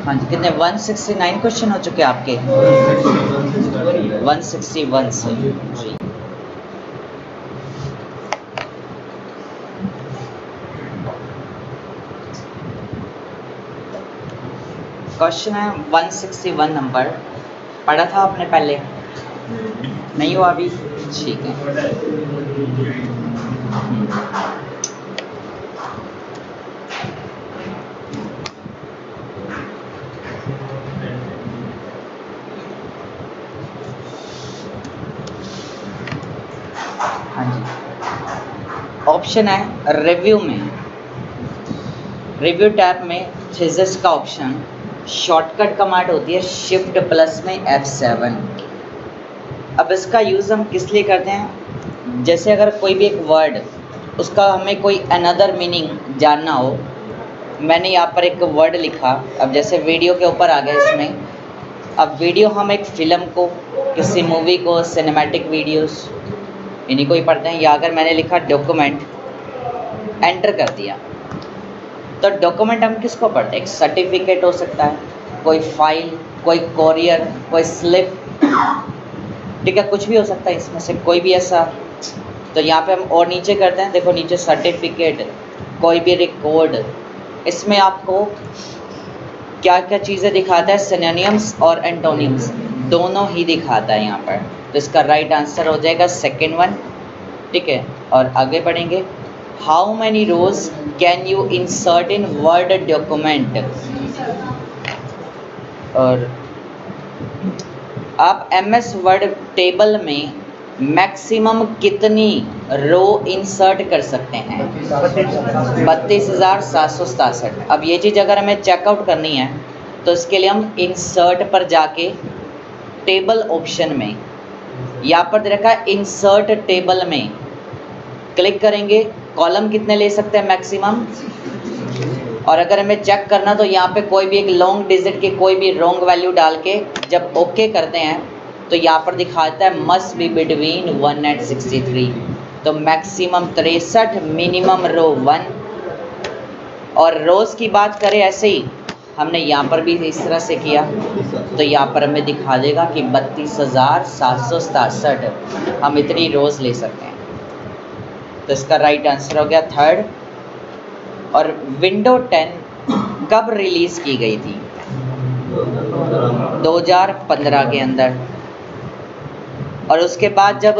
हाँ जी, कितने 169 क्वेश्चन हो चुके हैं आपके? 161 से जी। क्वेश्चन है 161 नंबर, पढ़ा था आपने पहले? नहीं हुआ अभी? ठीक है। हाँ जी, ऑप्शन है रिव्यू में, रिव्यू टैब में फिजिक्स का ऑप्शन, शॉर्टकट कमांड होती है शिफ्ट प्लस में F7। अब इसका यूज़ हम किस लिए करते हैं? जैसे अगर कोई भी एक वर्ड, उसका हमें कोई अनदर मीनिंग जानना हो। मैंने यहाँ पर एक वर्ड लिखा, अब जैसे वीडियो के ऊपर आ गया इसमें। अब वीडियो हम एक फ़िल्म को, किसी मूवी को, सिनेमैटिक वीडियोस, इन्हीं को ही पढ़ते हैं। या अगर मैंने लिखा डॉक्यूमेंट, एंटर कर दिया, तो डॉक्यूमेंट हम किसको पढ़ते हैं? एक सर्टिफिकेट हो सकता है, कोई फाइल, कोई कोरियर, कोई स्लिप, ठीक है, कुछ भी हो सकता है इसमें से कोई भी ऐसा। तो यहाँ पे हम और नीचे करते हैं, देखो नीचे सर्टिफिकेट, कोई भी रिकॉर्ड, इसमें आपको क्या क्या चीज़ें दिखाता है? सिनोनिम्स और एंटोनिम्स दोनों ही दिखाता है यहाँ पर। तो इसका राइट आंसर हो जाएगा सेकेंड वन, ठीक है। और आगे बढ़ेंगे, how many rose can you insert in word document? और आप MS वर्ड टेबल में मैक्सिमम कितनी रो इंसर्ट कर सकते हैं? 32,767। अब ये चीज़ अगर हमें चेकआउट करनी है तो इसके लिए हम इंसर्ट पर जाके टेबल ऑप्शन में, यहाँ पर दे रखा है इंसर्ट टेबल में क्लिक करेंगे, कॉलम कितने ले सकते हैं मैक्सिमम। और अगर हमें चेक करना तो यहाँ पे कोई भी एक लॉन्ग डिजिट की कोई भी रॉन्ग वैल्यू डाल के जब ओके करते हैं तो यहाँ पर दिखाता है मस्ट बी बिटवीन 1 and 63। तो मैक्सिमम 63, मिनिमम रो 1। और रोज़ की बात करें ऐसे ही हमने यहाँ पर भी इस तरह से किया, तो यहाँ पर हमें दिखा देगा कि 32,767 हम इतनी रोज़ ले सकते हैं। तो इसका राइट आंसर हो गया थर्ड। और विंडो 10 कब रिलीज़ की गई थी? 2015 के अंदर। और उसके बाद जब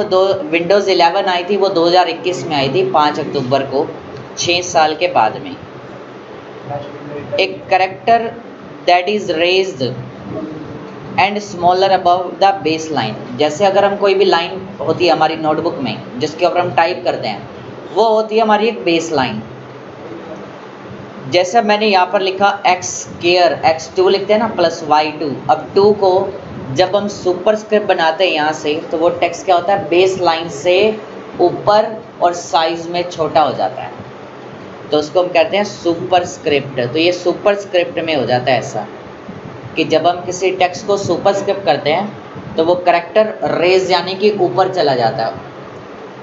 विंडोज़ 11 आई थी वो 2021 में आई थी, 5 अक्टूबर को, 6 साल के बाद में। एक character that is raised and smaller above the base line, जैसे अगर हम कोई भी लाइन होती है हमारी नोटबुक में जिसके ऊपर हम टाइप करते हैं, वो होती है हमारी एक बेस लाइन। जैसे मैंने यहाँ पर लिखा x केयर, x2 लिखते हैं ना, प्लस y2। अब 2 को जब हम सुपरस्क्रिप्ट बनाते हैं यहाँ से, तो वो टेक्स्ट क्या होता है? बेस लाइन से ऊपर और साइज़ में छोटा हो जाता है, तो उसको हम कहते हैं सुपरस्क्रिप्ट। तो ये सुपरस्क्रिप्ट में हो जाता है ऐसा कि जब हम किसी टेक्स्ट को सुपरस्क्रिप्ट करते हैं तो वो करेक्टर रेज यानी कि ऊपर चला जाता है,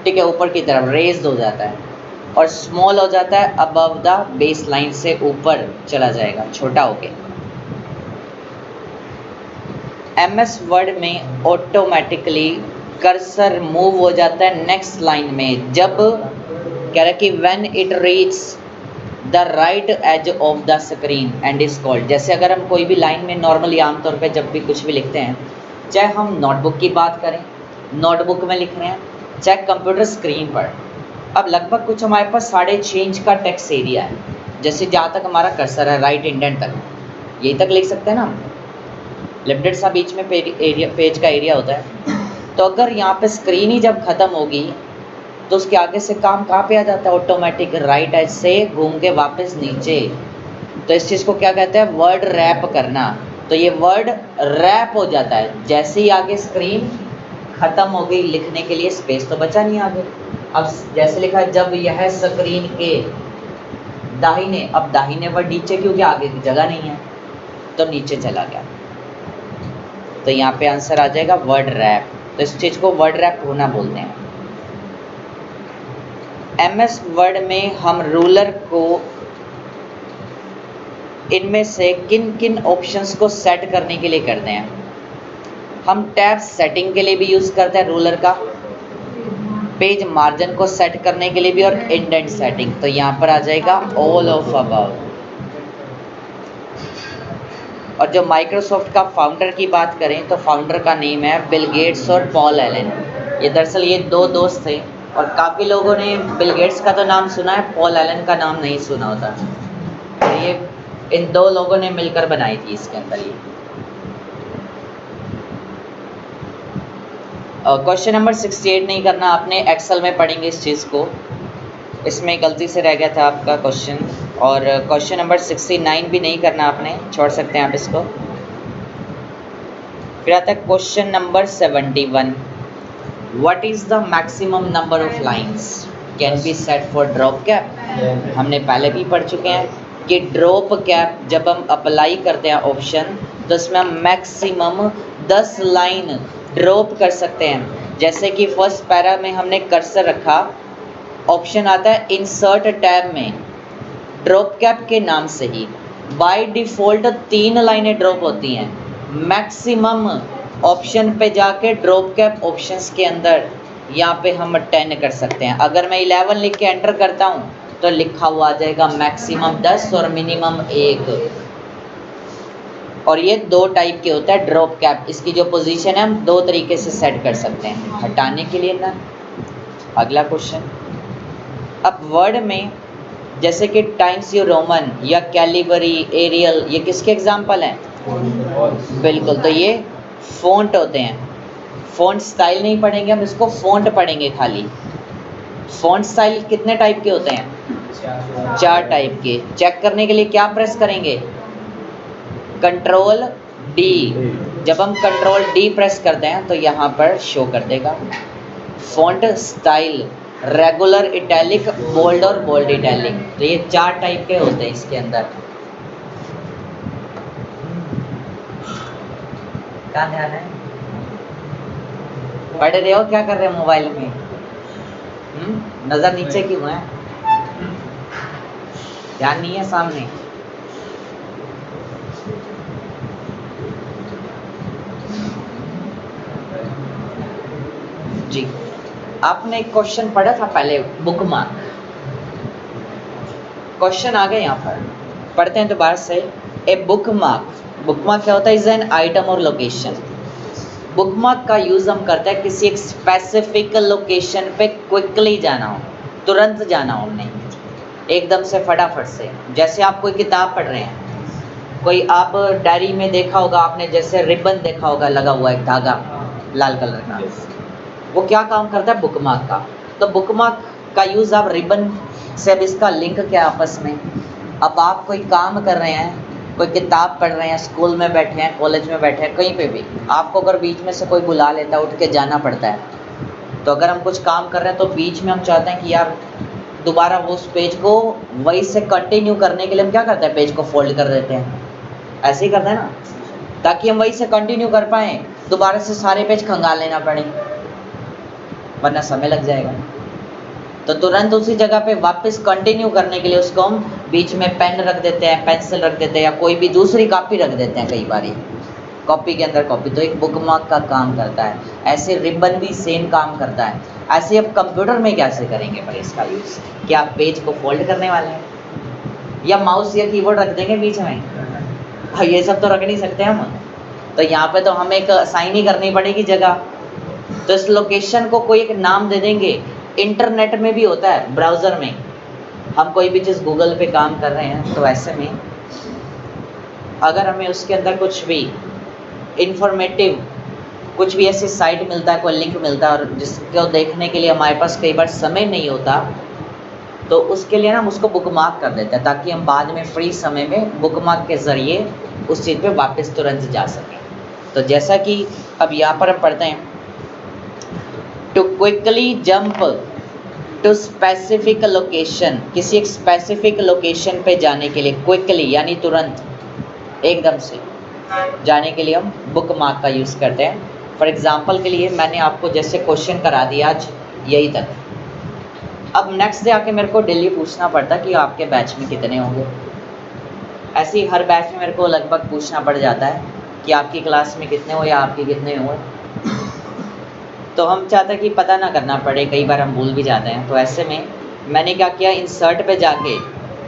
ठीक है, ऊपर की तरफ रेज्ड हो जाता है। और स्मॉल हो जाता है अबव द बेस लाइन से ऊपर चला जाएगा, छोटा होके। MS वर्ड में ऑटोमेटिकली कर्सर मूव हो जाता है नेक्स्ट लाइन में, जब कह रहा है कि when it reach the right edge of the screen and is called. जैसे अगर हम कोई भी लाइन में नॉर्मली आमतौर पे जब भी कुछ भी लिखते हैं, चाहे हम नोटबुक की बात करें, नोटबुक में लिख रहे हैं, चाहे कंप्यूटर स्क्रीन पर, अब लगभग कुछ हमारे पास 6.5 इंच का टेक्स्ट एरिया है। जैसे जहाँ तक हमारा कर्सर है राइट इंडेंट तक, यही तक लिख सकते हैं ना, लिमिटेड सा बीच में पेज का एरिया होता है। तो अगर यहाँ पे स्क्रीन ही जब ख़त्म होगी तो उसके आगे से काम कहाँ पे आ जाता है? ऑटोमेटिक राइट एज से घूम के वापस नीचे। तो इस चीज़ को क्या कहते हैं? वर्ड रैप करना। तो ये वर्ड रैप हो जाता है, जैसे ही आगे स्क्रीन ख़त्म हो गई, लिखने के लिए स्पेस तो बचा नहीं आगे। अब जैसे लिखा है जब यह स्क्रीन के दाहिने, अब दाहिने वर्ड नीचे क्योंकि आगे की जगह नहीं है तो नीचे चला गया। तो यहाँ पे आंसर आ जाएगा वर्ड रैप। तो इस चीज़ को वर्ड रैप होना बोलते हैं। MS वर्ड में हम रूलर को इनमें से किन किन ऑप्शंस को सेट करने के लिए करते हैं? हम टैब सेटिंग के लिए भी यूज़ करते हैं रूलर का, पेज मार्जिन को सेट करने के लिए भी, और इंडेंट सेटिंग। तो यहाँ पर आ जाएगा ऑल ऑफ अबव। और जो माइक्रोसॉफ्ट का फाउंडर की बात करें तो फाउंडर का नेम है बिल गेट्स और पॉल एलन। ये दरअसल ये दो दोस्त थे और काफ़ी लोगों ने बिल गेट्स का तो नाम सुना है, पॉल एलन का नाम नहीं सुना होता। तो ये इन दो लोगों ने मिलकर बनाई थी इसके अंदर ये। क्वेश्चन नंबर 68 नहीं करना आपने, एक्सेल में पढ़ेंगे इस चीज़ को, इसमें गलती से रह गया था आपका क्वेश्चन। और क्वेश्चन नंबर 69 भी नहीं करना आपने, छोड़ सकते हैं आप इसको। फिर आता है question number 71, what is the maximum number of lines can be set for drop cap. हमने पहले भी पढ़ चुके हैं कि ड्रॉप कैप जब हम अप्लाई करते हैं ऑप्शन, तो इसमें हम मैक्सिमम 10 लाइन ड्रॉप कर सकते हैं। जैसे कि फर्स्ट पैरा में हमने कर्सर रखा, ऑप्शन आता है इंसर्ट टैब में ड्रॉप कैप के नाम से ही बाय डिफ़ॉल्ट 3 लाइनें ड्रॉप होती हैं। मैक्सिमम ऑप्शन पे जाके ड्रॉप कैप ऑप्शंस के अंदर यहाँ पे हम 10 कर सकते हैं। अगर मैं 11 लिख के एंटर करता हूँ तो लिखा हुआ आ जाएगा मैक्सिमम 10 और मिनिमम 1। और ये 2 टाइप के होता है ड्रॉप कैप। इसकी जो पोजीशन है हम 2 तरीके से सेट कर सकते हैं, हटाने के लिए ना। अगला क्वेश्चन, अब वर्ड में जैसे कि टाइम्स न्यू रोमन या कैलिबरी, एरियल, ये किसके एग्जाम्पल हैं? बिल्कुल, तो ये फ़ॉन्ट होते हैं। फ़ॉन्ट स्टाइल नहीं पढ़ेंगे हम, इसको फ़ॉन्ट पढ़ेंगे खाली। फ़ॉन्ट स्टाइल कितने टाइप के होते हैं? 4 टाइप के। चेक करने के लिए क्या प्रेस करेंगे? Control D. जब हम कंट्रोल डी प्रेस करते हैं तो यहाँ पर शो कर देगा font style, regular, italic, bold और बोल्ड इटैलिक। तो ये 4 टाइप के होते हैं इसके अंदर। क्या ध्यान है? पढ़ रहे हो, क्या कर रहे हो मोबाइल में? नज़र नीचे क्यों है? ध्यान नहीं है सामने? जी, आपने एक क्वेश्चन पढ़ा था पहले, बुकमार्क। क्वेश्चन आ गए यहाँ पर, पढ़ते हैं दोबारा से। ए बुकमार्क, बुकमार्क क्या होता है? इज एन आइटम और लोकेशन। बुकमार्क का यूज़ हम करते हैं किसी एक स्पेसिफिक लोकेशन पे क्विकली जाना हो, तुरंत जाना हो हमने, एकदम से फटाफट से। जैसे आप कोई किताब पढ़ रहे हैं, कोई आप डायरी में देखा होगा आपने, जैसे रिबन देखा होगा लगा हुआ एक धागा लाल कलर का, वो क्या काम करता है? बुकमार्क का। तो बुकमार्क का यूज़ आप रिबन से, अब इसका लिंक क्या आपस में? अब आप कोई काम कर रहे हैं, कोई किताब पढ़ रहे हैं, स्कूल में बैठे हैं, कॉलेज में बैठे हैं, कहीं पे भी आपको अगर बीच में से कोई बुला लेता है, उठ के जाना पड़ता है, तो अगर हम कुछ काम कर रहे हैं तो बीच में हम चाहते हैं कि यार दोबारा वो उस पेज को वही से कंटिन्यू करने के लिए हम क्या करते हैं? पेज को फोल्ड कर देते हैं, ऐसे ही करते हैं ना, ताकि हम वही से कंटिन्यू कर पाएँ, दोबारा से सारे पेज खंगाल लेना पड़े, वरना समय लग जाएगा। तो तुरंत उसी जगह पे वापस कंटिन्यू करने के लिए उसको हम बीच में पेन रख देते हैं, पेंसिल रख देते हैं, या कोई भी दूसरी कॉपी रख देते हैं, कई बार कॉपी के अंदर कॉपी। तो एक बुकमार्क का काम करता है। ऐसे रिबन भी सेम काम करता है। ऐसे अब कंप्यूटर में कैसे करेंगे पर इसका यूज़? क्या आप पेज को फोल्ड करने वाले हैं, या माउस या कीबोर्ड रख देंगे बीच में? ये सब तो रख नहीं सकते हम। तो यहाँ पे तो हमें एक असाइन ही करनी पड़ेगी जगह। तो इस लोकेशन को कोई एक नाम दे देंगे। इंटरनेट में भी होता है, ब्राउज़र में हम कोई भी चीज़ गूगल पे काम कर रहे हैं, तो ऐसे में अगर हमें उसके अंदर कुछ भी इंफॉर्मेटिव, कुछ भी ऐसी साइट मिलता है, कोई लिंक मिलता है, और जिसको देखने के लिए हमारे पास कई बार समय नहीं होता, तो उसके लिए ना हम उसको बुकमार्क कर देते हैं, ताकि हम बाद में फ्री समय में बुकमार्क के ज़रिए उस चीज़ पे वापस तुरंत जा सकें। तो जैसा कि अब यहाँ पर हम पढ़ते हैं, to quickly jump to specific location, किसी एक स्पेसिफिक लोकेशन पे जाने के लिए, क्विकली यानी तुरंत, एकदम से जाने के लिए हम बुकमार्क का यूज़ करते हैं। फॉर एग्ज़ाम्पल के लिए मैंने आपको जैसे क्वेश्चन करा दिया आज यही तक। अब नेक्स्ट डे आके मेरे को डेली पूछना पड़ता कि आपके बैच में कितने होंगे। ऐसे ही हर बैच में मेरे को लगभग पूछना पड़ जाता है कि आपकी क्लास में कितने हो या आपके कितने हो। तो हम चाहते हैं कि पता ना करना पड़े, कई बार हम भूल भी जाते हैं। तो ऐसे में मैंने क्या किया, इंसर्ट पे जाके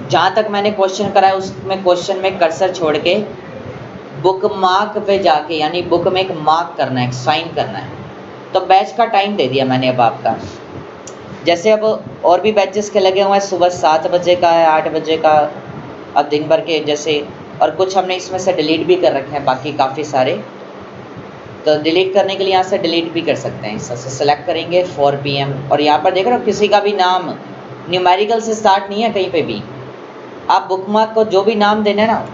जहाँ तक मैंने क्वेश्चन कराया उसमें क्वेश्चन में कर्सर छोड़ के बुक मार्क पे जाके, यानी बुक में एक मार्क करना है, एक साइन करना है। तो बैच का टाइम दे दिया मैंने अब आपका। जैसे अब और भी बैचेस के लगे हुए हैं, सुबह 7 बजे का है, 8 बजे का, अब दिन भर के जैसे, और कुछ हमने इसमें से डिलीट भी कर रखे हैं, बाकी काफ़ी सारे। तो डिलीट करने के लिए यहाँ से डिलीट भी कर सकते हैं। इससे सेलेक्ट करेंगे 4 PM, और यहाँ पर देख रहे हो किसी का भी नाम न्यूमेरिकल से स्टार्ट नहीं है कहीं पे भी। आप बुकमार्क को जो भी नाम देना है ना,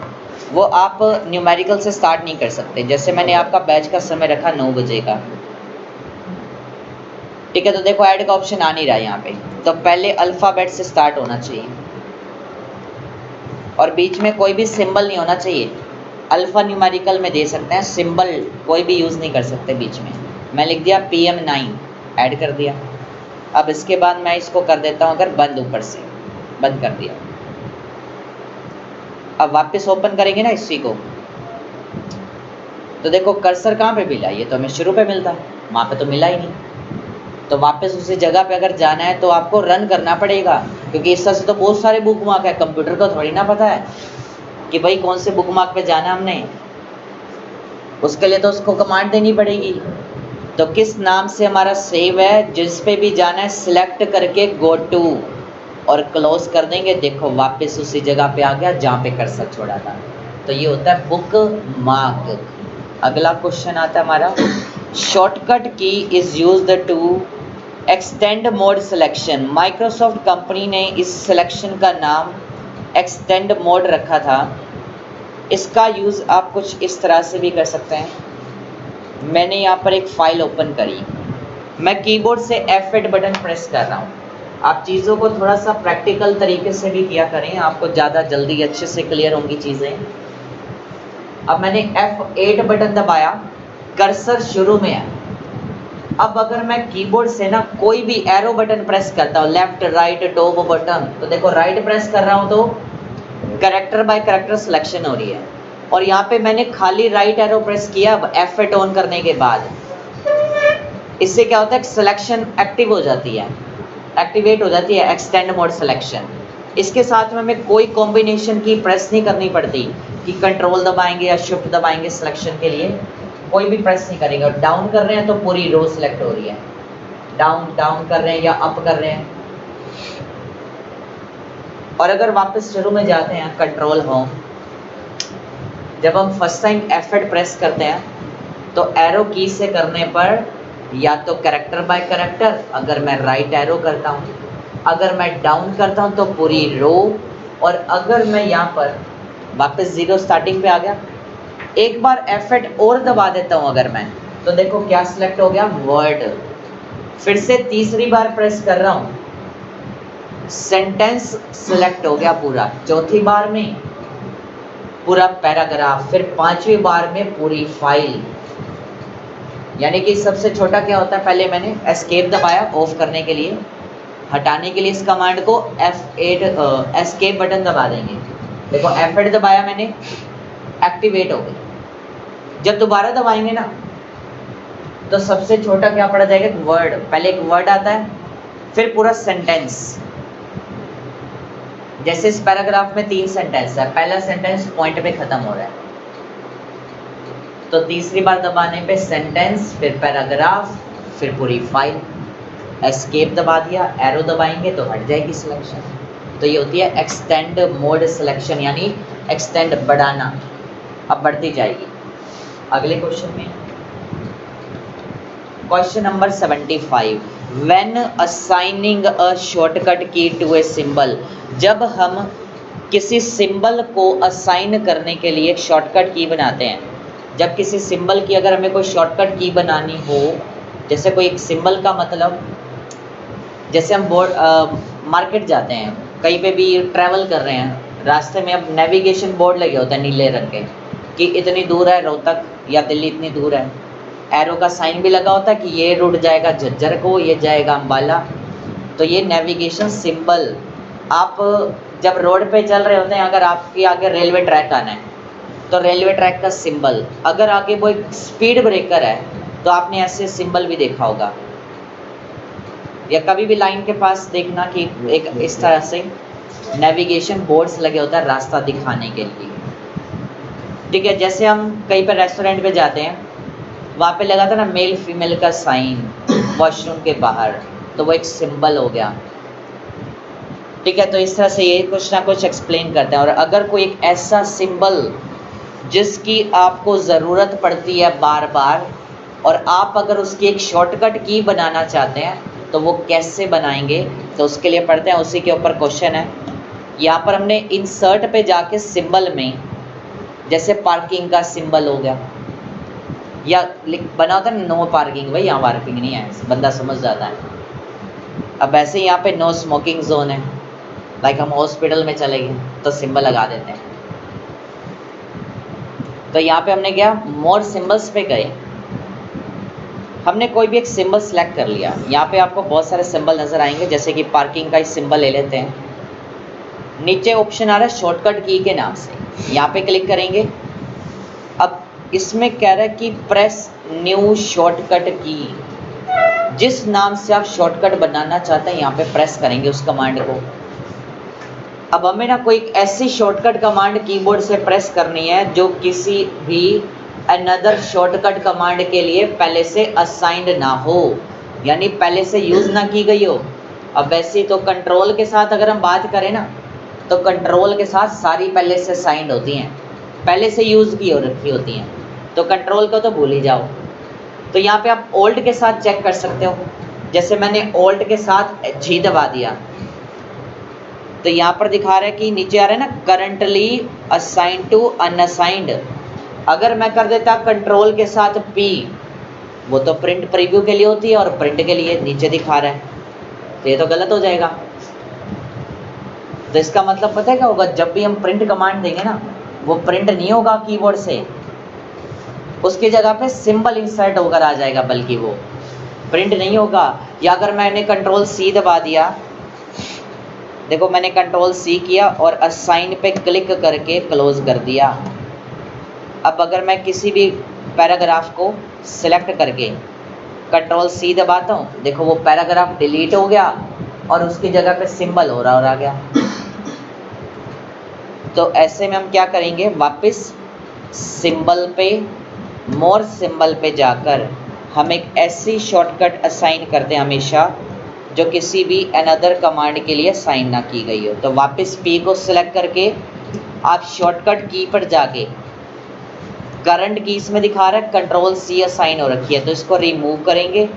वो आप न्यूमेरिकल से स्टार्ट नहीं कर सकते। जैसे मैंने आपका बैच का समय रखा 9 बजे का, ठीक है। तो देखो ऐड का ऑप्शन आ नहीं रहा है यहाँ पे, तो पहले अल्फ़ाबेट से स्टार्ट होना चाहिए और बीच में कोई भी सिंबल नहीं होना चाहिए। अल्फ़ा न्यूमेरिकल में दे सकते हैं, सिंबल कोई भी यूज़ नहीं कर सकते बीच में। मैं लिख दिया PM9, ऐड कर दिया। अब इसके बाद मैं इसको कर देता हूँ अगर बंद, ऊपर से बंद कर दिया। अब वापस ओपन करेंगे ना इसी को, तो देखो कर्सर कहाँ पे मिला, ये तो हमें शुरू पे मिलता है, वहाँ पे तो मिला ही नहीं। तो वापस उसी जगह पे अगर जाना है तो आपको रन करना पड़ेगा, क्योंकि इस तरह से तो बहुत सारे बुक मार्क है, कंप्यूटर को थोड़ी ना पता है कि भाई कौन से बुक मार्क पे जाना है हमने। उसके लिए तो उसको कमांड देनी पड़ेगी। तो किस नाम से हमारा सेव है, जिस पे भी जाना है सिलेक्ट करके गो टू और क्लोज कर देंगे। देखो वापस उसी जगह पे आ गया जहाँ पे कर्सर छोड़ा था। तो ये होता है बुक मार्क। अगला क्वेश्चन आता है हमारा, shortcut key is used to extend mode selection. Microsoft company ने इस सिलेक्शन का नाम एक्सटेंड मोड रखा था। इसका यूज़ आप कुछ इस तरह से भी कर सकते हैं। मैंने यहाँ पर एक फ़ाइल ओपन करी, मैं कीबोर्ड से F8 बटन प्रेस कर रहा हूँ। आप चीज़ों को थोड़ा सा प्रैक्टिकल तरीके से भी किया करें, आपको ज़्यादा जल्दी अच्छे से क्लियर होंगी चीज़ें। अब मैंने F8 बटन दबाया, कर्सर शुरू में है। अब अगर मैं कीबोर्ड से ना कोई भी एरो बटन प्रेस करता हूँ, लेफ्ट राइट टॉप बटन, तो देखो राइट प्रेस कर रहा हूँ तो कैरेक्टर बाय कैरेक्टर सिलेक्शन हो रही है। और यहाँ पे मैंने खाली राइट एरो प्रेस किया F8 ऑन करने के बाद। इससे क्या होता है, सिलेक्शन एक्टिव हो जाती है, एक्टिवेट हो जाती है एक्सटेंड मोड सिलेक्शन। इसके साथ में हमें कोई कॉम्बिनेशन की प्रेस नहीं करनी पड़ती कि कंट्रोल दबाएंगे या शिफ्ट दबाएंगे सिलेक्शन के लिए, कोई भी प्रेस नहीं करेंगे। और डाउन कर रहे हैं तो पूरी रो सिलेक्ट हो रही है, डाउन कर रहे हैं या अप कर रहे हैं। और अगर वापस शुरू में जाते हैं, कंट्रोल होम, जब हम फर्स्ट टाइम F8 प्रेस करते हैं तो एरो की से करने पर या तो कैरेक्टर बाय कैरेक्टर, अगर मैं राइट एरो करता हूँ, अगर मैं डाउन करता हूँ तो पूरी रो, और अगर मैं यहाँ पर वापस 0 स्टार्टिंग पे आ गया, एक बार F8 और दबा देता हूँ अगर मैं, तो देखो क्या सिलेक्ट हो गया, वर्ड। फिर से तीसरी बार प्रेस कर रहा हूँ, सेंटेंस सिलेक्ट हो गया पूरा। चौथी बार में पूरा पैराग्राफ, फिर पांचवी बार में पूरी फाइल। यानी कि सबसे छोटा क्या होता है, पहले मैंने एस्केप दबाया ऑफ करने के लिए, हटाने के लिए इस कमांड को F8 एस्केप बटन दबा देंगे। देखो F8 दबाया मैंने, एक्टिवेट हो गई। जब दोबारा दबाएंगे ना तो सबसे छोटा क्या पड़ा जाएगा, वर्ड। पहले एक वर्ड आता है, फिर पूरा सेंटेंस। जैसे इस पैराग्राफ में 3 सेंटेंस है, पहला सेंटेंस पॉइंट पे खत्म हो रहा है, तो तीसरी बार दबाने पे सेंटेंस, फिर पैराग्राफ, फिर पूरी फाइल। एस्केप दबा दिया, एरो दबाएंगे तो हट जाएगी सिलेक्शन। तो ये होती है एक्सटेंड मोड सिलेक्शन, यानी एक्सटेंड बढ़ाना, अब बढ़ती जाएगी। अगले क्वेश्चन में, question number 75, when assigning a shortcut की टू ए सिंबल। जब हम किसी सिंबल को असाइन करने के लिए एक शॉर्टकट की बनाते हैं, जब किसी सिंबल की अगर हमें कोई शॉर्टकट की बनानी हो, जैसे कोई एक सिंबल का मतलब, जैसे हम मार्केट जाते हैं, कहीं पे भी ट्रैवल कर रहे हैं, रास्ते में अब नेविगेशन बोर्ड लगे होते हैं नीले रंग के कि इतनी दूर है रोहतक या दिल्ली इतनी दूर है। एरो का साइन भी लगा होता है कि ये रूट जाएगा झज्जर को, ये जाएगा अम्बाला। तो ये नेविगेशन सिंबल, आप जब रोड पे चल रहे होते हैं, अगर आपके आगे रेलवे ट्रैक आना है तो रेलवे ट्रैक का सिंबल, अगर आगे वो एक स्पीड ब्रेकर है तो आपने ऐसे सिंबल भी देखा होगा, या कभी भी लाइन के पास देखना कि एक इस तरह से नेविगेशन बोर्ड्स लगे होता है रास्ता दिखाने के लिए। ठीक है, जैसे हम कहीं पर रेस्टोरेंट पे जाते हैं, वहाँ पे लगा था ना मेल फीमेल का साइन वॉशरूम के बाहर, तो वो एक सिंबल हो गया। ठीक है, तो इस तरह से ये कुछ ना कुछ एक्सप्लेन करते हैं। और अगर कोई एक ऐसा सिंबल जिसकी आपको ज़रूरत पड़ती है बार बार, और आप अगर उसकी एक शॉर्टकट की बनाना चाहते हैं तो वो कैसे बनाएंगे, तो उसके लिए पढ़ते हैं, उसी के ऊपर क्वेश्चन है। यहाँ पर हमने इंसर्ट पे जाके सिंबल में, जैसे पार्किंग का सिंबल हो गया, या बना होता है नो पार्किंग, भाई यहाँ पार्किंग नहीं है, बंदा समझ जाता है। अब ऐसे यहाँ पे नो स्मोकिंग जोन है, लाइक हम हॉस्पिटल में चले गए तो सिंबल लगा देते हैं। तो यहाँ पे हमने क्या, मोर सिंबल्स पे गए, हमने कोई भी एक सिंबल सेलेक्ट कर लिया। यहाँ पे आपको बहुत सारे सिंबल नज़र आएंगे, जैसे कि पार्किंग का ही सिंबल ले लेते हैं। नीचे ऑप्शन आ रहा है शॉर्टकट की के नाम से, यहाँ पे क्लिक करेंगे। अब इसमें कह रहा है कि प्रेस न्यू शॉर्टकट की, जिस नाम से आप शॉर्टकट बनाना चाहते हैं यहाँ पे प्रेस करेंगे उस कमांड को। अब हमें ना कोई ऐसी शॉर्टकट कमांड कीबोर्ड से प्रेस करनी है जो किसी भी अनदर शॉर्टकट कमांड के लिए पहले से असाइंड ना हो, यानी पहले से यूज़ ना की गई हो। अब वैसे तो कंट्रोल के साथ अगर हम बात करें ना, तो कंट्रोल के साथ सारी पहले से असाइंड होती हैं, पहले से यूज़ की हो रखी होती हैं, तो कंट्रोल को तो भूल ही जाओ। तो यहाँ पे आप ऑल्ट के साथ चेक कर सकते हो, जैसे मैंने ऑल्ट के साथ जी दबा दिया तो यहाँ पर दिखा रहा है कि नीचे आ रहा है ना करंटली असाइंड टू अनअसाइंड। अगर मैं कर देता कंट्रोल के साथ पी, वो तो प्रिंट प्रीव्यू के लिए होती है और प्रिंट के लिए नीचे दिखा रहा है, तो ये तो गलत हो जाएगा। तो इसका मतलब पता है क्या होगा, जब भी हम प्रिंट कमांड देंगे ना, वो प्रिंट नहीं होगा कीबोर्ड से, उसकी जगह पे सिंबल इंसर्ट होकर आ जाएगा, बल्कि वो प्रिंट नहीं होगा। या अगर मैंने कंट्रोल सी दबा दिया, देखो मैंने कंट्रोल सी किया और असाइन पे क्लिक करके क्लोज कर दिया। अब अगर मैं किसी भी पैराग्राफ को सिलेक्ट करके कंट्रोल सी दबाता हूँ, देखो वो पैराग्राफ डिलीट हो गया और उसकी जगह पे सिंबल हो रहा और आ गया। तो ऐसे में हम क्या करेंगे, वापस सिंबल पे, मोर सिंबल पे जाकर हम एक ऐसी शॉर्टकट असाइन करते हैं हमेशा जो किसी भी अनदर कमांड के लिए असाइन ना की गई हो। तो वापस पी को सिलेक्ट करके आप शॉर्टकट की पर जाके, करंट की इसमें दिखा रहा है कंट्रोल सी असाइन हो रखी है, तो इसको रिमूव करेंगे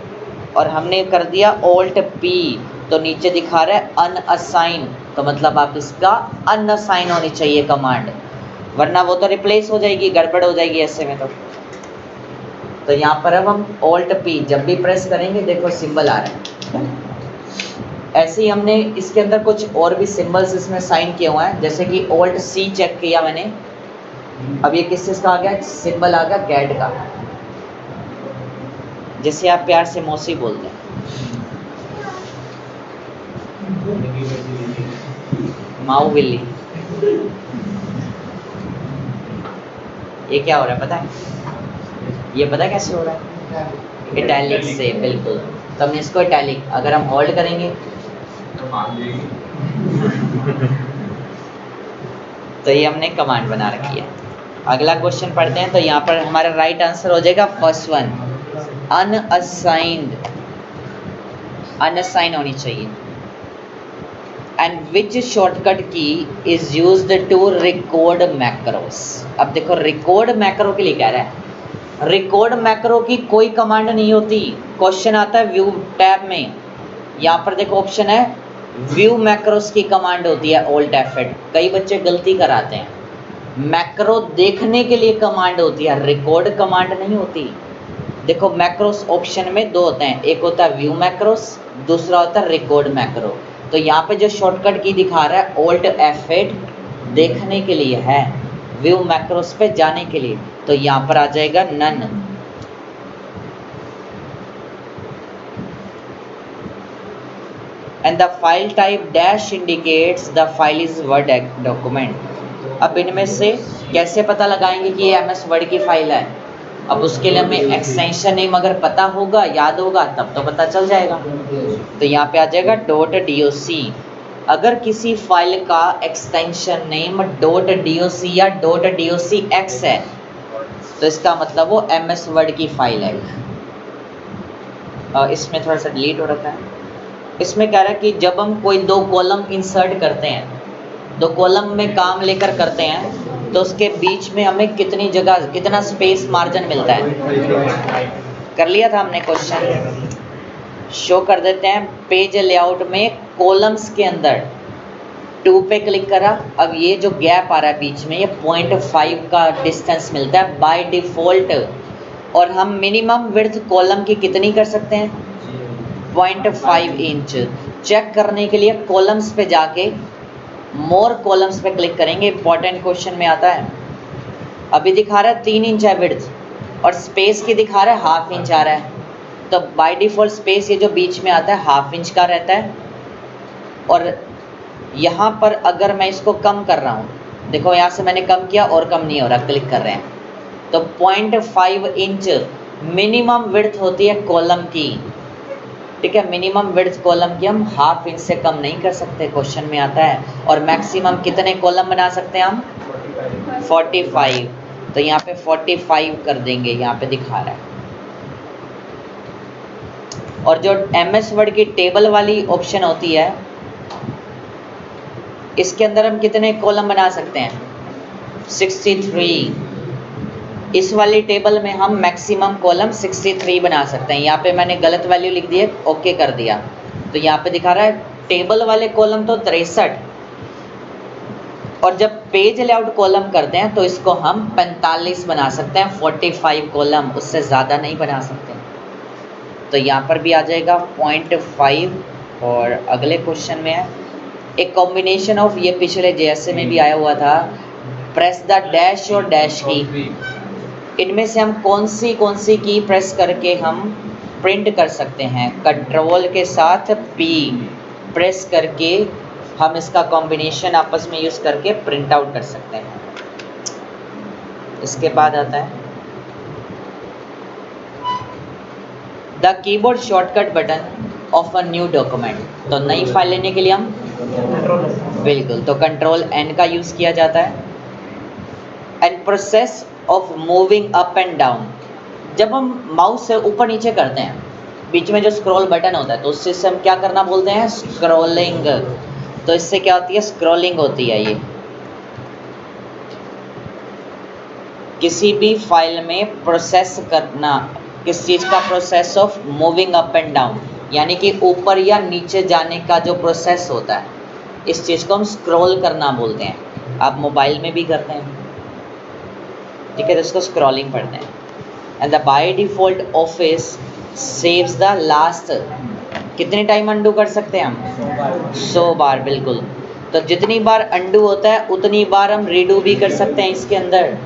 और हमने कर दिया ऑल्ट पी, तो नीचे दिखा रहा है अनअसाइन, तो मतलब आप इसका अनअसाइन होनी चाहिए कमांड, वरना वो तो रिप्लेस हो जाएगी, गड़बड़ हो जाएगी ऐसे में। तो यहाँ पर अब हम ऑल्ट पी जब भी प्रेस करेंगे, देखो सिंबल आ रहा है। ऐसे ही हमने इसके अंदर कुछ और भी सिंबल्स इसमें साइन किए हुए हैं, जैसे कि ऑल्ट सी चेक किया मैंने, अब ये किस चीज़ का आ गया, सिंबल आ गया कैट का, जिसे आप प्यार से मौसी बोलते हैं। माऊ बिल्ली। ये क्या हो रहा है पता है, ये पता कैसे हो रहा है, इटैलिक से, बिल्कुल। तो हमने इसको इटैलिक, अगर हम होल्ड करेंगे तो ये हमने कमांड बना रखी है। अगला क्वेश्चन पढ़ते हैं, तो यहाँ पर हमारा राइट आंसर हो जाएगा फर्स्ट वन, अनअसाइंड, अनअसाइन होनी चाहिए। And which shortcut key is used to record macros. अब देखो रिकॉर्ड मैक्रो के लिए कह रहा है, रिकॉर्ड मैक्रो की कोई कमांड नहीं होती। क्वेश्चन आता है व्यू टैब में, यहाँ पर देखो ऑप्शन है व्यू मैक्रोस की कमांड होती है ऑल्ट F8। कई बच्चे गलती कराते हैं, मैक्रो देखने के लिए कमांड होती है, रिकॉर्ड कमांड नहीं होती। देखो मैक्रोस ऑप्शन में दो होते हैं, एक होता है व्यू मैक्रोस, दूसरा होता है रिकॉर्ड मैक्रो। तो यहाँ पे जो शॉर्टकट की दिखा रहा है ऑल्ट F8 देखने के लिए है, व्यू मैक्रोस पे जाने के लिए, तो यहाँ पर आ जाएगा none. And the file type dash indicates the file is word document. अब इनमें से कैसे पता लगाएंगे कि ये MS वर्ड की फाइल है? अब उसके लिए हमें एक्सटेंशन नेम अगर पता होगा, याद होगा, तब तो पता चल जाएगा। तो यहाँ पे आ जाएगा .doc। अगर किसी फाइल का एक्सटेंशन नेम .doc या .docx है तो इसका मतलब वो MS वर्ड की फाइल है। इसमें थोड़ा सा डिलीट हो रखा है। इसमें कह रहा है कि जब हम कोई दो कॉलम इंसर्ट करते हैं, दो कॉलम में काम लेकर करते हैं, तो उसके बीच में हमें कितनी जगह, कितना स्पेस मार्जिन मिलता है? कर लिया था हमने क्वेश्चन। शो कर देते हैं पेज लेआउट में कॉलम्स के अंदर 2 पे क्लिक करा। अब ये जो गैप आ रहा है बीच में, ये 0.5 का डिस्टेंस मिलता है बाय डिफ़ॉल्ट। और हम मिनिमम विड्थ कॉलम की कितनी कर सकते हैं? 0.5 इंच। चेक करने के लिए कॉलम्स पे जाके मोर कॉलम्स पे क्लिक करेंगे। इंपॉर्टेंट क्वेश्चन में आता है। अभी दिखा रहा है 3 इंच है विड्थ और स्पेस की दिखा रहा है 1/2 इंच आ रहा है। तो बाय डिफ़ॉल्ट स्पेस ये जो बीच में आता है 1/2 इंच का रहता है। और यहाँ पर अगर मैं इसको कम कर रहा हूँ, देखो यहाँ से मैंने कम किया और कम नहीं हो रहा, क्लिक कर रहे हैं तो 0.5 इंच मिनिमम विड्थ होती है कॉलम की। ठीक है, मिनिमम विड्थ कॉलम की हम 1/2 इंच से कम नहीं कर सकते, क्वेश्चन में आता है। और मैक्सिमम कितने कॉलम बना सकते हैं हम? 45। तो यहाँ पे 45 कर देंगे, यहाँ पे दिखा रहा है। और जो MS वर्ड की टेबल वाली ऑप्शन होती है, इसके अंदर हम कितने कॉलम बना सकते हैं? 63। इस वाली टेबल में हम मैक्सिमम कॉलम 63 बना सकते हैं। यहाँ पे मैंने गलत वैल्यू लिख दी है, ओके कर दिया। तो यहाँ पे दिखा रहा है टेबल वाले कॉलम तो 63, और जब पेज लेआउट कॉलम करते हैं तो इसको हम 45 बना सकते हैं, 45 कॉलम, उससे ज़्यादा नहीं बना सकते। तो यहाँ पर भी आ जाएगा 0.5। और अगले क्वेश्चन में है एक कॉम्बिनेशन ऑफ, ये पिछले JSA में भी आया हुआ था, प्रेस द डैश और डैश की। इनमें से हम कौन सी की प्रेस करके हम प्रिंट कर सकते हैं? कंट्रोल के साथ P प्रेस करके हम इसका कॉम्बिनेशन आपस में यूज़ करके प्रिंट आउट कर सकते हैं। इसके बाद आता है the keyboard shortcut button of a new document. तो नई फाइल लेने के लिए हम बिल्कुल तो Ctrl+N का यूज़ किया जाता है। And process of moving up and down, जब हम माउस से ऊपर नीचे करते हैं, बीच में जो स्क्रॉल बटन होता है, तो उससे हम क्या करना बोलते हैं? स्क्रॉलिंग। तो इससे क्या होती है? स्क्रॉलिंग होती है। ये किसी भी फाइल में प्रोसेस करना, किस चीज़ का? Process of moving up and down, यानी कि ऊपर या नीचे जाने का जो प्रोसेस होता है, इस चीज़ को हम स्क्रॉल करना बोलते हैं। आप मोबाइल में भी करते हैं, ठीक है, तो इसको स्क्रॉलिंग पढ़ते हैं। And the by default office saves the last, कितने टाइम अंडू कर सकते हैं हम? 100 बार, बिल्कुल। तो जितनी बार अंडू होता है उतनी बार हम रीडू भी कर सकते हैं इसके अंदर।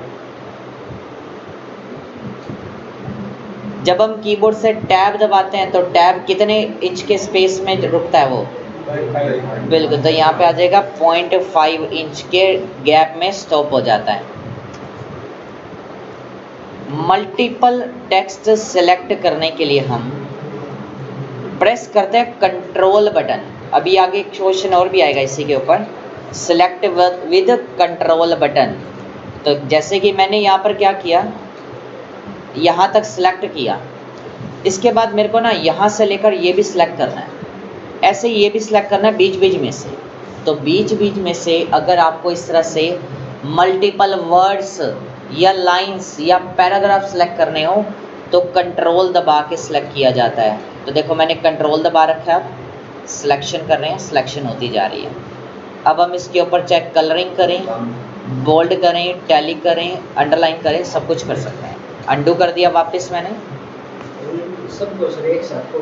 जब हम कीबोर्ड से टैब दबाते हैं तो टैब कितने इंच के स्पेस में रुकता है वो? बिल्कुल, तो यहाँ पे आ जाएगा 0.5 इंच के गैप में स्टॉप हो जाता है। मल्टीपल टेक्स्ट सेलेक्ट करने के लिए हम प्रेस करते हैं कंट्रोल बटन। अभी आगे एक क्वेश्चन और भी आएगा इसी के ऊपर, सेलेक्ट विद कंट्रोल बटन। तो जैसे कि मैंने यहाँ पर क्या किया, यहाँ तक सिलेक्ट किया, इसके बाद मेरे को ना यहाँ से लेकर ये भी सिलेक्ट करना है, ऐसे ये भी सिलेक्ट करना है बीच बीच में से। तो बीच बीच में से अगर आपको इस तरह से मल्टीपल वर्ड्स या लाइंस या पैराग्राफ सेलेक्ट करने हो तो कंट्रोल दबा के सिलेक्ट किया जाता है। तो देखो मैंने कंट्रोल दबा रखा है, अब सिलेक्शन कर रहे हैं, सिलेक्शन होती जा रही है। अब हम इसके ऊपर चाहे कलरिंग करें, बोल्ड करें, टैली करें, अंडरलाइन करें, सब कुछ कर सकते हैं। अंडू कर दिया वापस मैंने, सब कुछ एक साथ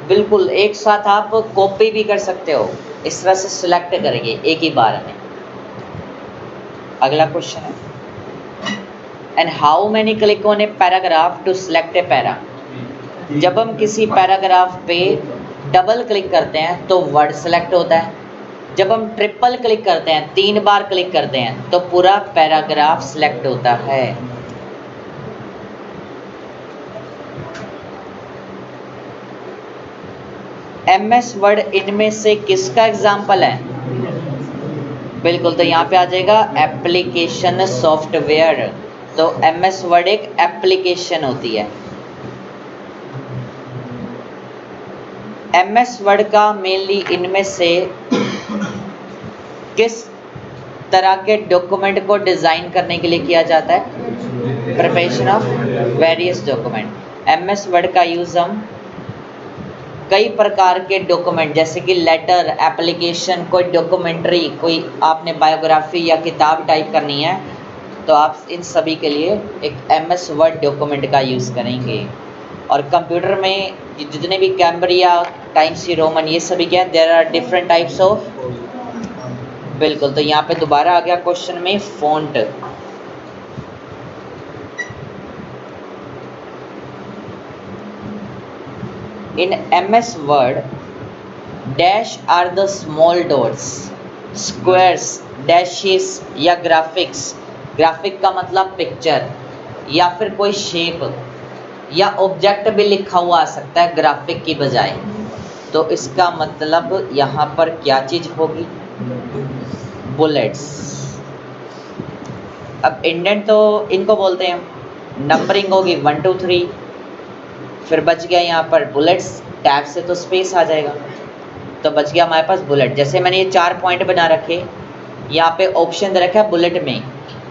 बिल्कुल एक साथ आप कॉपी भी कर सकते हो। इस तरह से सिलेक्ट करेंगे एक ही बार में। अगला क्वेश्चन है, and how many click on a paragraph to select a para. जब हम किसी पैराग्राफ पे डबल क्लिक करते हैं तो वर्ड सेलेक्ट होता है, जब हम ट्रिपल क्लिक करते हैं, 3 बार क्लिक करते हैं तो पूरा पैराग्राफ सेलेक्ट होता है। MS वर्ड इनमें से किसका एग्जाम्पल है? बिल्कुल, तो यहाँ पे आ जाएगा एप्लीकेशन सॉफ्टवेयर। तो MS वर्ड एक एप्लीकेशन होती है। MS वर्ड का मेनली इनमें से किस तरह के डॉक्यूमेंट को डिज़ाइन करने के लिए किया जाता है? Preparation of various document. MS word का यूज़ हम कई प्रकार के डॉक्यूमेंट जैसे कि लेटर, एप्लीकेशन, कोई डॉक्यूमेंट्री, कोई आपने बायोग्राफी या किताब टाइप करनी है तो आप इन सभी के लिए एक MS वर्ड डॉक्यूमेंट का यूज़ करेंगे। और कंप्यूटर में जितने भी कैम्ब्रिया, टाइम्स रोमन, ये सभी क्या है? There are different types of. बिल्कुल, तो यहाँ पे दोबारा आ गया क्वेश्चन में font. In MS word dash are the small dots, squares, dashes या ग्राफिक्स। ग्राफिक का मतलब पिक्चर या फिर कोई शेप या ऑब्जेक्ट भी लिखा हुआ आ सकता है ग्राफिक की बजाय। तो इसका मतलब यहाँ पर क्या चीज़ होगी? बुलेट्स। अब इंडेंट तो इनको बोलते हैं, नंबरिंग होगी 1 2 3, फिर बच गया यहाँ पर बुलेट्स, टैब से तो स्पेस आ जाएगा तो बच गया हमारे पास बुलेट। जैसे मैंने ये 4 पॉइंट बना रखे, यहाँ पे ऑप्शन दे रखा है बुलेट में।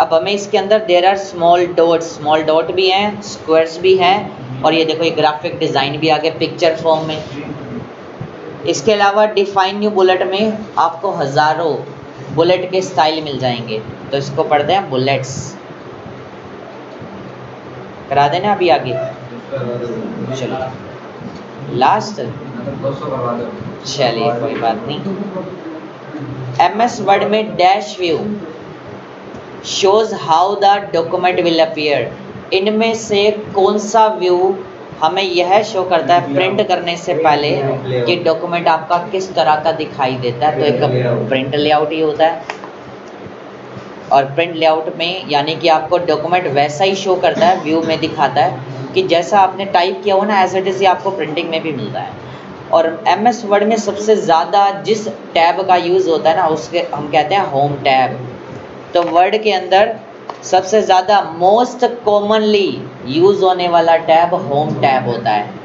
अब हमें इसके अंदर there are small dots, small dot भी हैं, स्क्वायर्स भी हैं, और ये देखो ये ग्राफिक डिज़ाइन भी आ गया पिक्चर फॉर्म में। इसके अलावा डिफाइन न्यू बुलेट में आपको हज़ारों बुलेट के स्टाइल मिल जाएंगे, तो इसको पढ़ते हैं बुलेट्स। करा देना अभी आगे, चलो लास्ट, चलिए कोई बात नहीं। MS वर्ड में dash view shows how the document will appear. इनमें से कौन सा व्यू हमें यह शो करता है प्रिंट करने से पहले कि डॉक्यूमेंट आपका किस तरह का दिखाई देता है? तो एक प्रिंट लेआउट ही होता है, और प्रिंट लेआउट में यानी कि आपको डॉक्यूमेंट वैसा ही शो करता है, व्यू में दिखाता है कि जैसा आपने टाइप किया हो ना एज इट इज़, आपको प्रिंटिंग में भी मिलता है। और MS वर्ड में सबसे ज़्यादा जिस टैब का यूज़ होता है ना उसके हम कहते हैं होम टैब। तो वर्ड के अंदर सबसे ज़्यादा मोस्ट कॉमनली यूज़ होने वाला टैब होम टैब होता है।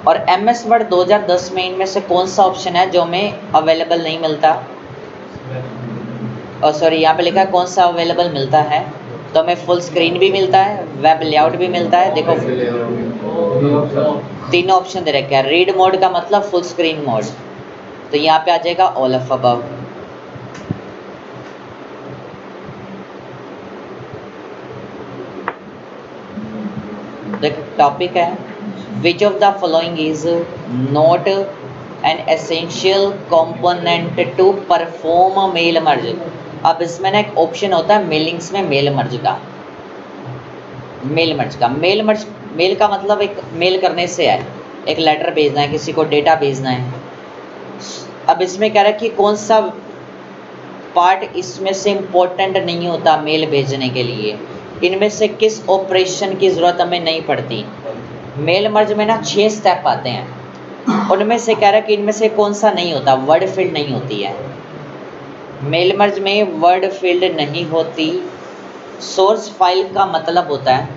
और MS वर्ड 2010 में इनमें से कौन सा ऑप्शन है जो हमें अवेलेबल नहीं मिलता? और सॉरी यहाँ पे लिखा है कौन सा अवेलेबल मिलता है, तो हमें फुल स्क्रीन भी मिलता है, वेब लेआउट भी मिलता है। देखो तीनों ऑप्शन दे रखे हैं। रीड मोड का मतलब फुल स्क्रीन मोड, तो यहाँ पे आ जाएगा ऑल ऑफ अबव। देखो टॉपिक है which of the following is not an essential component to perform mail merge. अब इसमें ना एक ऑप्शन होता है मेलिंग्स में मेल मर्ज का। मेल का मतलब एक मेल करने से है, एक लेटर भेजना है, किसी को डेटा भेजना है। अब इसमें कह रहा है कि कौन सा पार्ट इसमें से इम्पोर्टेंट नहीं होता मेल भेजने के लिए, इनमें से किस ऑपरेशन की ज़रूरत हमें नहीं पड़ती। मेल मर्ज में ना 6 स्टेप आते हैं, उनमें से कह रहा है कि इनमें से कौन सा नहीं होता, वर्ड फील्ड नहीं होती है। मेल मर्ज में वर्ड फील्ड नहीं होती। सोर्स फाइल का मतलब होता है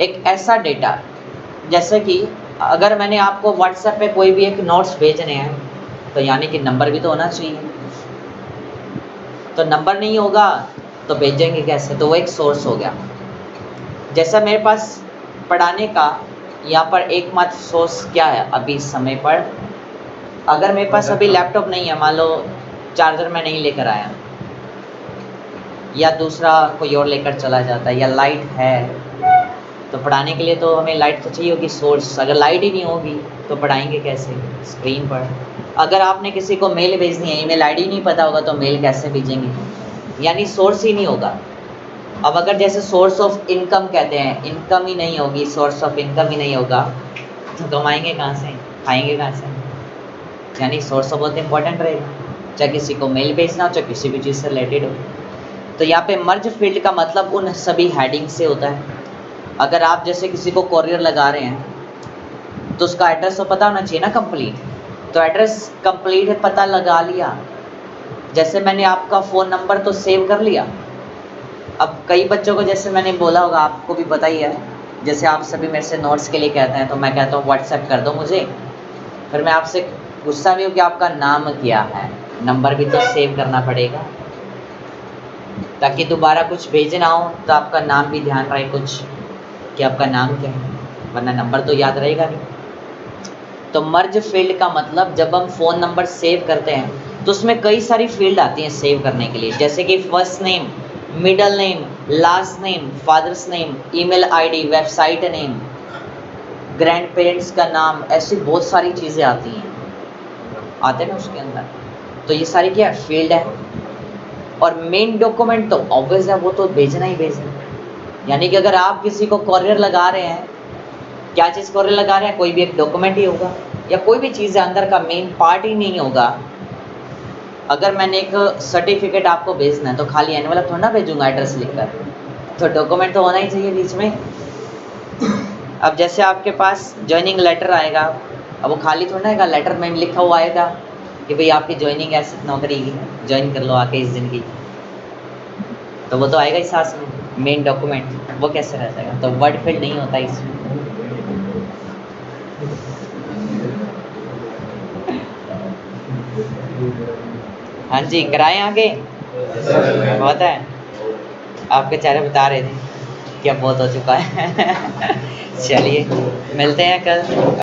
एक ऐसा डेटा, जैसे कि अगर मैंने आपको व्हाट्सएप पे कोई भी एक नोट्स भेजने हैं तो यानी कि नंबर भी तो होना चाहिए, तो नंबर नहीं होगा तो भेजेंगे कैसे? तो वो एक सोर्स हो गया। जैसा मेरे पास पढ़ाने का यहाँ पर एकमात्र सोर्स क्या है अभी इस समय पर, अगर मेरे पास अभी लैपटॉप नहीं है, मान लो चार्जर मैं नहीं लेकर आया या दूसरा कोई और लेकर चला जाता है, या लाइट है, तो पढ़ाने के लिए तो हमें लाइट तो चाहिए होगी, सोर्स। अगर लाइट ही नहीं होगी तो पढ़ाएंगे कैसे स्क्रीन पर? अगर आपने किसी को मेल भेजनी है, ईमेल आईडी नहीं पता होगा तो मेल कैसे भेजेंगे? यानी सोर्स ही नहीं होगा। अब अगर जैसे सोर्स ऑफ इनकम कहते हैं, इनकम ही नहीं होगी, सोर्स ऑफ इनकम ही नहीं होगा तो कमाएंगे कहाँ से, खाएंगे कहाँ से? यानी सोर्स बहुत इंपॉर्टेंट रहेगा, चाहे किसी को मेल भेजना हो, चाहे किसी भी चीज़ से रिलेटेड हो। तो यहाँ पे मर्ज फील्ड का मतलब उन सभी हेडिंग से होता है। अगर आप जैसे किसी को कोरियर लगा रहे हैं तो उसका एड्रेस तो पता होना चाहिए ना कंप्लीट, तो एड्रेस कंप्लीट है, पता लगा लिया। जैसे मैंने आपका फ़ोन नंबर तो सेव कर लिया। अब कई बच्चों को जैसे मैंने बोला होगा, आपको भी पता ही है, जैसे आप सभी मेरे से नोट्स के लिए कहते हैं तो मैं कहता हूँ व्हाट्सएप कर दो मुझे, फिर मैं आपसे गुस्सा भी हूँ कि आपका नाम क्या है, नंबर भी तो सेव करना पड़ेगा ताकि दोबारा कुछ भेजना हो तो आपका नाम भी ध्यान रहे कुछ कि आपका नाम क्या है, वरना नंबर तो याद रहेगा नहीं। तो मर्ज फील्ड का मतलब जब हम फ़ोन नंबर सेव करते हैं तो उसमें कई सारी फील्ड आती हैं सेव करने के लिए, जैसे कि first name, middle name, last name, father's name, email ID, website name, grand parents का नाम, ऐसी बहुत सारी चीज़ें आती हैं, आते हैं ना उसके अंदर। तो ये सारी क्या है, फील्ड है। और मेन डॉक्यूमेंट तो ऑब्वियस है, वो तो भेजना ही भेजना। यानी कि अगर आप किसी को कोरियर लगा रहे हैं, क्या चीज़ कोरियर लगा रहे हैं, कोई भी एक डॉक्यूमेंट ही होगा या कोई भी चीज़ अंदर का मेन पार्ट ही नहीं होगा। अगर मैंने एक सर्टिफिकेट आपको भेजना है तो खाली एनवेलप थोड़ा ना भेजूंगा एड्रेस लिखकर, तो डॉक्यूमेंट तो होना ही चाहिए बीच में। अब जैसे आपके पास ज्वाइनिंग लेटर आएगा, अब वो खाली थोड़ा ना आएगा, लेटर में लिखा हुआ आएगा कि भाई आपकी ज्वाइनिंग ऐसे नौकरी की ज्वाइन कर लो आके इस दिन की, तो वो तो आएगा ही साथ में मेन डॉक्यूमेंट, वो कैसे रह जाएगा? तो वर्ड फील्ड नहीं होता इसमें। हाँ जी, कराएं आगे, बहुत है, आपके चेहरे बता रहे थे कि अब बहुत हो चुका है। चलिए मिलते हैं कल।